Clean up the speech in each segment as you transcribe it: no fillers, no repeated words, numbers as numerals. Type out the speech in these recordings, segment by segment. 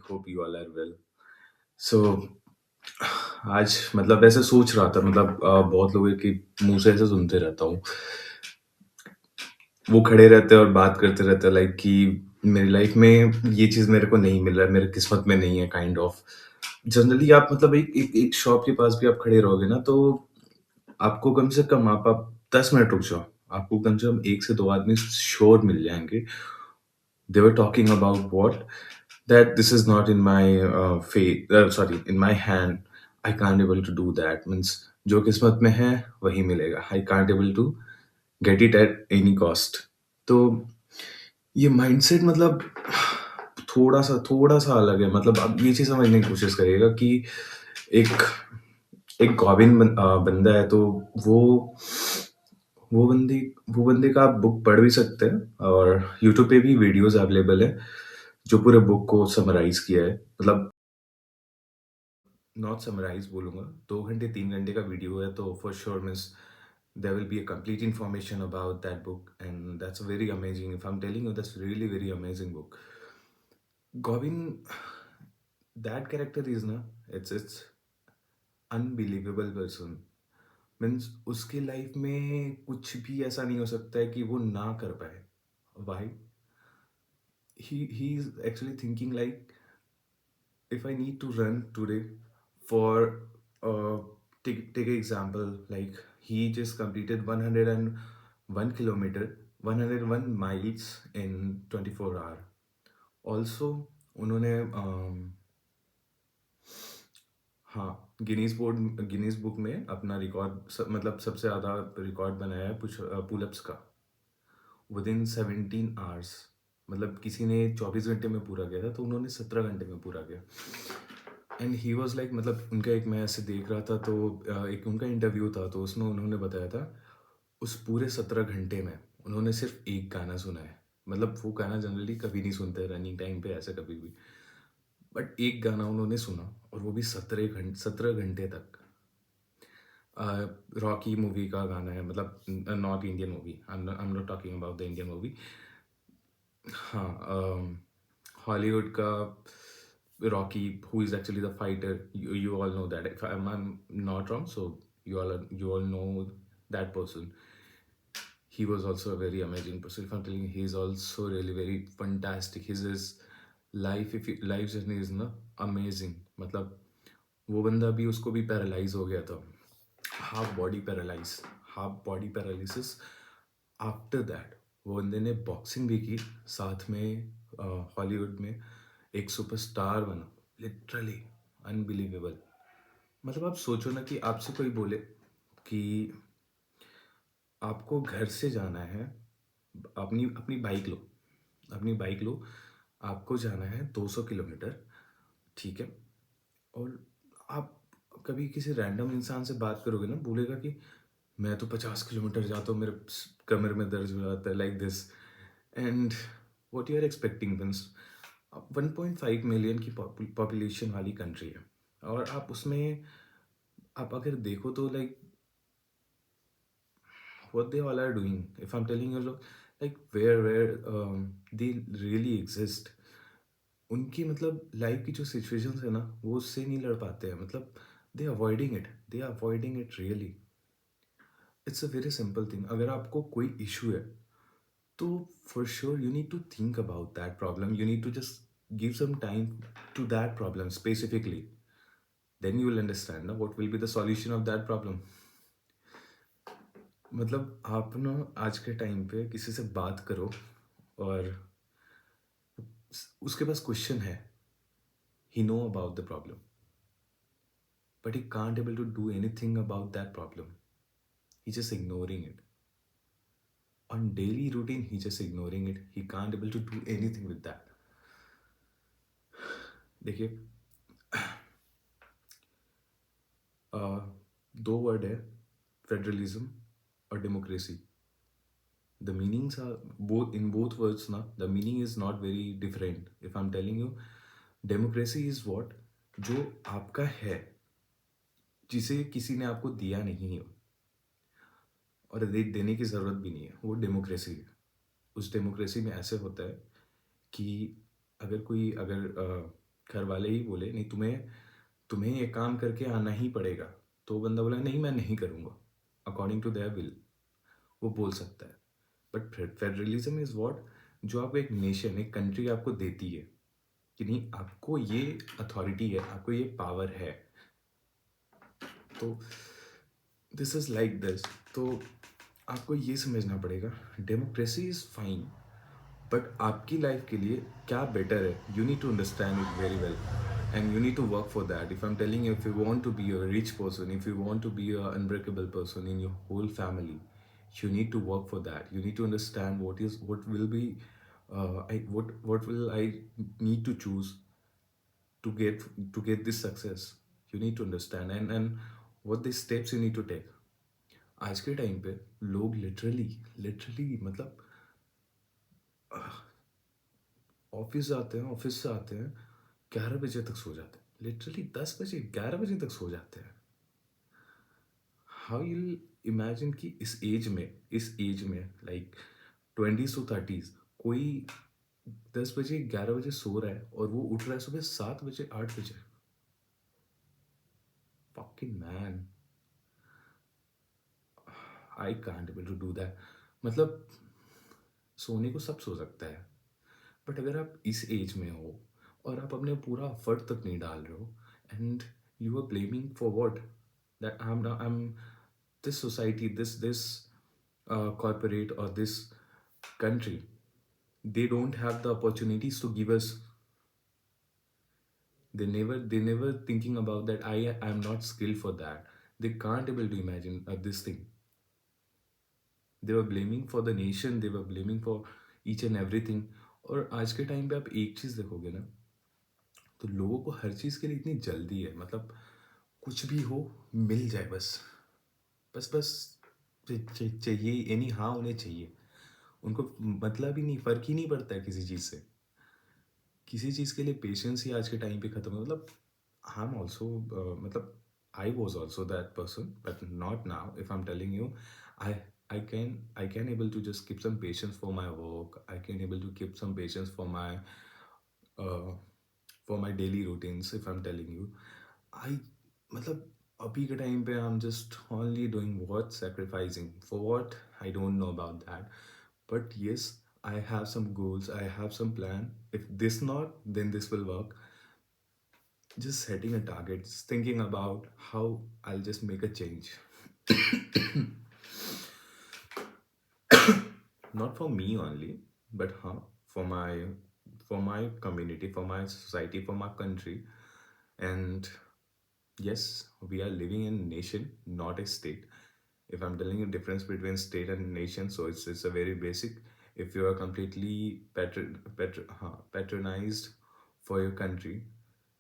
hope you all are well. So आज मतलब ऐसे सोच रहा था मतलब बहुत लोगों के मुँह से ऐसे सुनते रहता हूँ। वो खड़े रहते हैं और बात करते रहते हैं लाइक कि मेरी लाइफ में ये चीज़ मेरे को नहीं मिल रहा है, मेरे किस्मत में नहीं है काइंड ऑफ। जनरली आप मतलब एक शॉप के पास भी आप खड़े रहोगे ना तो आपको कम से कम आप 10 मिनट रुक जाओ, आपको कम से कम 1 से 2 आदमी श्योर मिल जाएँगे। They were talking about what? That this is not in my sorry, in my hand. I can't able to do that. Means जो किस्मत में है वही मिलेगा. I can't able to get it at any cost. तो ये mindset मतलब थोड़ा-सा अलग है। मतलब आप ये चीज़ समझने की कोशिश करिएगा कि एक एक बंदा है तो वो वो बंदी वो बंदे का आप बुक पढ़ भी सकते हैं और यूट्यूब पे भी वीडियोज़ अवेलेबल है, जो पूरे बुक को समराइज़ किया है। मतलब नॉट समराइज़ बोलूँगा, 2 घंटे 3 घंटे का वीडियो है तो for sure means there will be a complete information about that book and that's very amazing. If I am telling you that's really very amazing book. गोविन दैट कैरेक्टर इज़ ना it's unbelievable person. Means उसकी life में कुछ भी ऐसा नहीं हो सकता है कि वो ना कर पाए। Why? He is actually thinking like, if I need to run today for uh take an example, like he just completed 101 kilometer, 101 miles in 24 hour. Also उन्होंने हाँ, गिनीज बुक में अपना मतलब सबसे ज़्यादा रिकॉर्ड बनाया है पुलअप्स का विदिन 17 आवर्स। मतलब किसी ने 24 घंटे में पूरा किया था तो उन्होंने 17 घंटे में पूरा किया। एंड ही वाज लाइक मतलब उनका एक मैं ऐसे देख रहा था तो एक उनका इंटरव्यू था तो उसमें उन्होंने बताया था उस पूरे 17 घंटे में उन्होंने सिर्फ एक गाना सुना है। मतलब वो गाना जनरली कभी नहीं सुनते रनिंग टाइम पे ऐसे कभी भी, बट एक गाना उन्होंने सुना और वो भी 17 घंटे तक। रॉकी मूवी का गाना है, मतलब not Indian movie, I am not talking about the Indian movie. हाँ, हॉलीवुड का Rocky, who is actually the fighter, you all know that, if I'm not wrong, so you all know that person. He was also a very amazing person. If I'm telling you, he is also really very fantastic. His life, if life journey is ना amazing. मतलब वो बंदा भी, उसको भी paralyse हो गया था, half body paralysis. After that वो बंदे ने बॉक्सिंग भी की, साथ में हॉलीवुड में एक सुपरस्टार बना। Literally unbelievable. मतलब आप सोचो ना कि आपसे कोई बोले कि आपको घर से जाना है, अपनी अपनी बाइक लो, अपनी बाइक लो, आपको जाना है 200 किलोमीटर, ठीक है? और आप कभी किसी रैंडम इंसान से बात करोगे ना, बोलेगा कि मैं तो 50 किलोमीटर जाता हूँ, मेरे कमर में दर्द हो जाता है, like this. And what you are expecting means 1.5 million की पॉपुलेशन वाली कंट्री है और आप उसमें आप अगर देखो तो like what they all are doing, if I'm telling you, look, like where they really exist, उनकी मतलब लाइफ की जो सिचुएशंस है ना वो उससे नहीं लड़ पाते हैं। मतलब they are avoiding it really. It's a very simple thing. अगर आपको कोई इशू है तो for sure you need to think about that problem, you need to just give some time to that problem specifically, then you will understand ना what will be the solution of that problem. मतलब आप ना आज के time पे किसी से बात करो और उसके पास क्वेश्चन है, he know about the problem but he can't able to do anything about that problem, he just ignoring it on daily routine, he just ignoring it, he can't able to do anything with that। देखिए, अ, दो word है, federalism और democracy. the meanings are both in both words na, the meaning is not very different। if I'm telling you, democracy is what, जो आपका है, जिसे किसी ने आपको दिया नहीं है और देने की ज़रूरत भी नहीं है, वो डेमोक्रेसी है। उस डेमोक्रेसी में ऐसे होता है कि अगर घर वाले ही बोले नहीं, तुम्हें तुम्हें ये काम करके आना ही पड़ेगा, तो बंदा बोला नहीं मैं नहीं करूँगा, अकॉर्डिंग टू देयर विल, वो बोल सकता है। बट फेडरलिज्म इज व्हाट, जो आपको एक नेशन, एक कंट्री आपको देती है कि नहीं आपको ये अथॉरिटी है, आपको ये पावर है, तो दिस इज लाइक दिस। तो आपको ये समझना पड़ेगा, डेमोक्रेसी इज फाइन, बट आपकी लाइफ के लिए क्या बेटर है, you need to understand it very well and you need to work for that. If I'm telling you, if you want to be a rich person, if you want to be an unbreakable person in your whole family, you need to work for that. You need to understand what will be what will I need to choose to get this success. You need to understand, and what the steps you need to take. आज के time पे लोग literally literally मतलब office जाते हैं, office से आते हैं 11 बजे तक सो जाते हैं, लिटरली 10 बजे 11 बजे तक सो जाते हैं। हाउ यू इमेजिन कि इस एज में लाइक 20s to 30s कोई 10 बजे 11 बजे सो रहा है और वो उठ रहा है सुबह 7 बजे 8 बजे। Fucking man, I can't able to do that. मतलब सोने को सब सो सकता है, बट अगर आप इस एज में हो और आप अपने पूरा एफर्ट तक नहीं डाल रहे हो, and you are blaming for what, that I am this society, this corporate or this country, they don't have the opportunities to give us. They never thinking about that I am not skilled for that. They can't able to imagine this thing. They were blaming for the nation, they were blaming for each and everything. और आज के time पे आप एक चीज़ देखोगे ना, तो लोगों को हर चीज़ के लिए इतनी जल्दी है, मतलब कुछ भी हो मिल जाए, बस बस बस चाहिए, यानी हाँ उन्हें चाहिए, उनको मतलब ही नहीं, फर्क ही नहीं पड़ता है किसी चीज़ से, किसी चीज़ के लिए पेशेंस ही आज के टाइम पे ख़त्म है। मतलब आई एम ऑल्सो मतलब I was also that person, but not now. If I am telling you, I I can able to just keep some patience for my work. I can able to keep some patience uh, for my daily routines. If I'm telling you, I मतलब अभी के time पे I'm just only doing what, sacrificing for what, I don't know about that. But yes, I have some goals, I have some plan. If this not, then this will work. Just setting a target, just thinking about how I'll just make a change. Not for me only, but for my community, for my society, for my country. And yes, we are living in a nation, not a state. If I'm telling you difference between state and nation, so it's a very basic. If you are completely patronized for your country,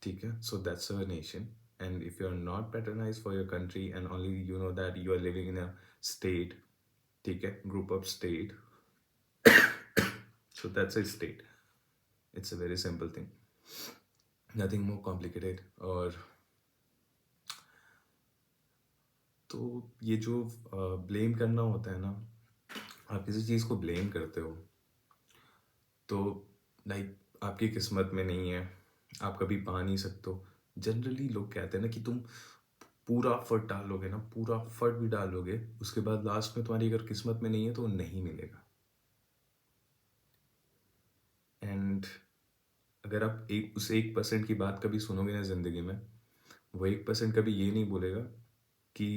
ठीक है, so that's a nation. And if you're not patronized for your country and only you know that you are living in a state, ठीक है, group of state, so that's a state. It's a very simple thing, nothing more complicated. और तो ये जो blame करना होता है ना, आप किसी चीज़ को ब्लेम करते हो तो लाइक आपकी किस्मत में नहीं है, आप कभी पा नहीं सकते हो। जनरली लोग कहते हैं ना कि तुम पूरा फर्ट डालोगे ना, पूरा फर्ट भी डालोगे, उसके बाद लास्ट में तुम्हारी अगर किस्मत में नहीं है तो वो नहीं मिलेगा। एंड अगर आप उस 1% की बात कभी सुनोगे ना ज़िंदगी में, वो 1% कभी ये नहीं बोलेगा कि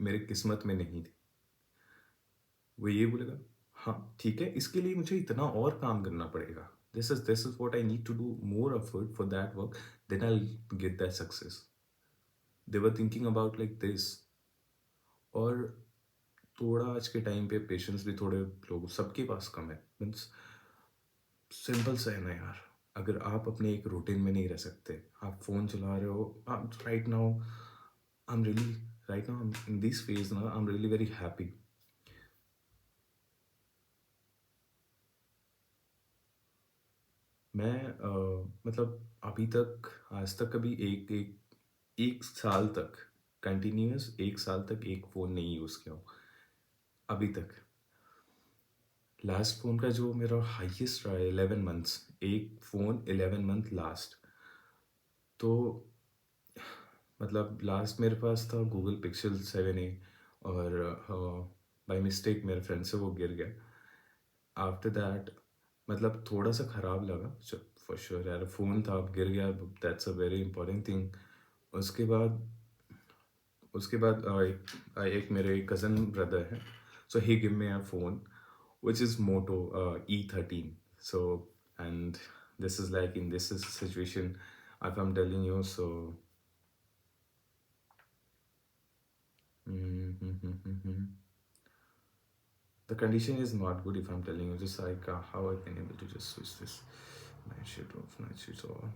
मेरे किस्मत में नहीं थी। वो ये बोलेगा हाँ ठीक है, इसके लिए मुझे इतना और काम करना पड़ेगा, this is what I need to do more effort for that work, then I get that success. They were thinking about like this. और थोड़ा आज के टाइम पे पेशेंस भी थोड़े लोग सबके पास कम है। मीन्स सिंपल सा है ना यार, अगर आप अपने एक रूटीन में नहीं रह सकते, आप फ़ोन चला रहे हो, आप right now in this phase ना, I am really very happy. मैं मतलब अभी तक आज तक कभी एक साल तक कंटिन्यूअस, एक साल तक एक फ़ोन नहीं यूज़ किया हूँ अभी तक। लास्ट फ़ोन का जो मेरा हाईएस्ट रहा है 11 मंथ्स, एक फ़ोन 11 मंथ लास्ट। तो मतलब लास्ट मेरे पास था गूगल पिक्सल 7a, और बाय मिस्टेक मेरे फ्रेंड से वो गिर गया। आफ्टर दैट मतलब थोड़ा सा ख़राब लगा, फॉर श्योर यार, फ़ोन था, अब गिर गया, that's a very important thing. उसके बाद एक मेरे कज़न ब्रदर है, so he give me a phone which is Moto E13. So, and this is like in this is situation, if I'm telling you, so the condition is not good. If I'm telling you, just like how I've been able to just switch this night shift off, night shift on.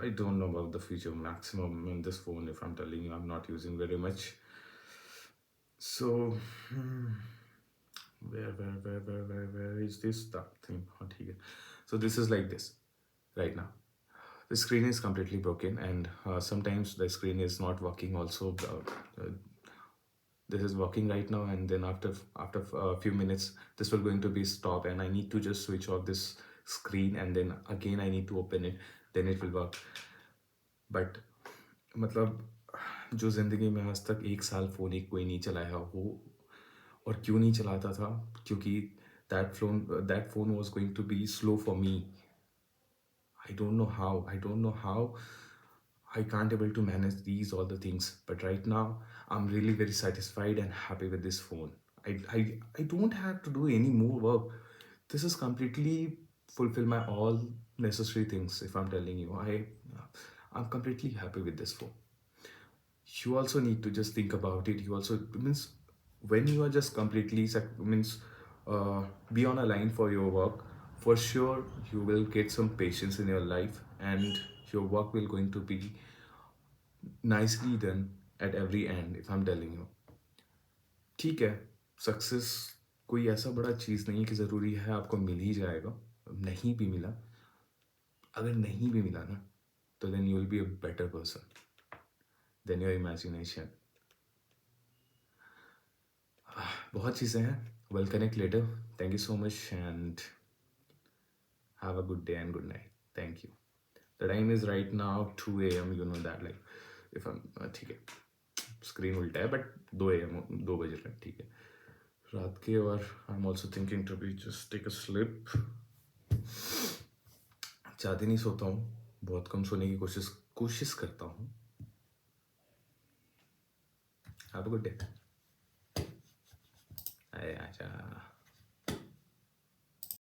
I don't know about the feature maximum in this phone. If I'm telling you, I'm not using very much. So, where is this that thing? Oh, okay. So this is like this right now. The screen is completely broken, and sometimes the screen is not working. Also, this is working right now, and then after a few minutes, this will going to be stop, and I need to just switch off this screen, and then again I need to open it, then it will work. But मतलब जो ज़िंदगी में आज तक 1 साल phone एक कोई नहीं चलाया वो, और क्यों नहीं चलाता था, क्योंकि that phone was going to be slow for me. I don't know how I can't able to manage these all the things, but right now I'm really very satisfied and happy with this phone. I don't have to do any more work. This is completely fulfill my all necessary things. If I'm telling you, I'm completely happy with this phone. You also need to just think about it. You also means when you are just completely means be on a line for your work, for sure you will get some patience in your life, and your work will going to be nicely done at every end, if I'm telling you. ठीक है, success कोई ऐसा बड़ा चीज़ नहीं कि ज़रूरी है आपको मिल ही जाएगा। नहीं भी मिला, अगर नहीं भी मिला ना, तो then you will be a better person than your imagination. बहुत चीज़ें हैं, we'll connect later. Thank you so much and have a good day and good night. Thank you. The time is right now 2 a.m. You know that, like if I'm ठीक है, screen उल्टा है but 2 a.m. 2 बज रहे हैं, ठीक है रात के। और I am also thinking to be just take a sleep. ज़्यादा नहीं सोता हूँ, बहुत कम सोने की कोशिश करता हूँ। Have a good day. अच्छा।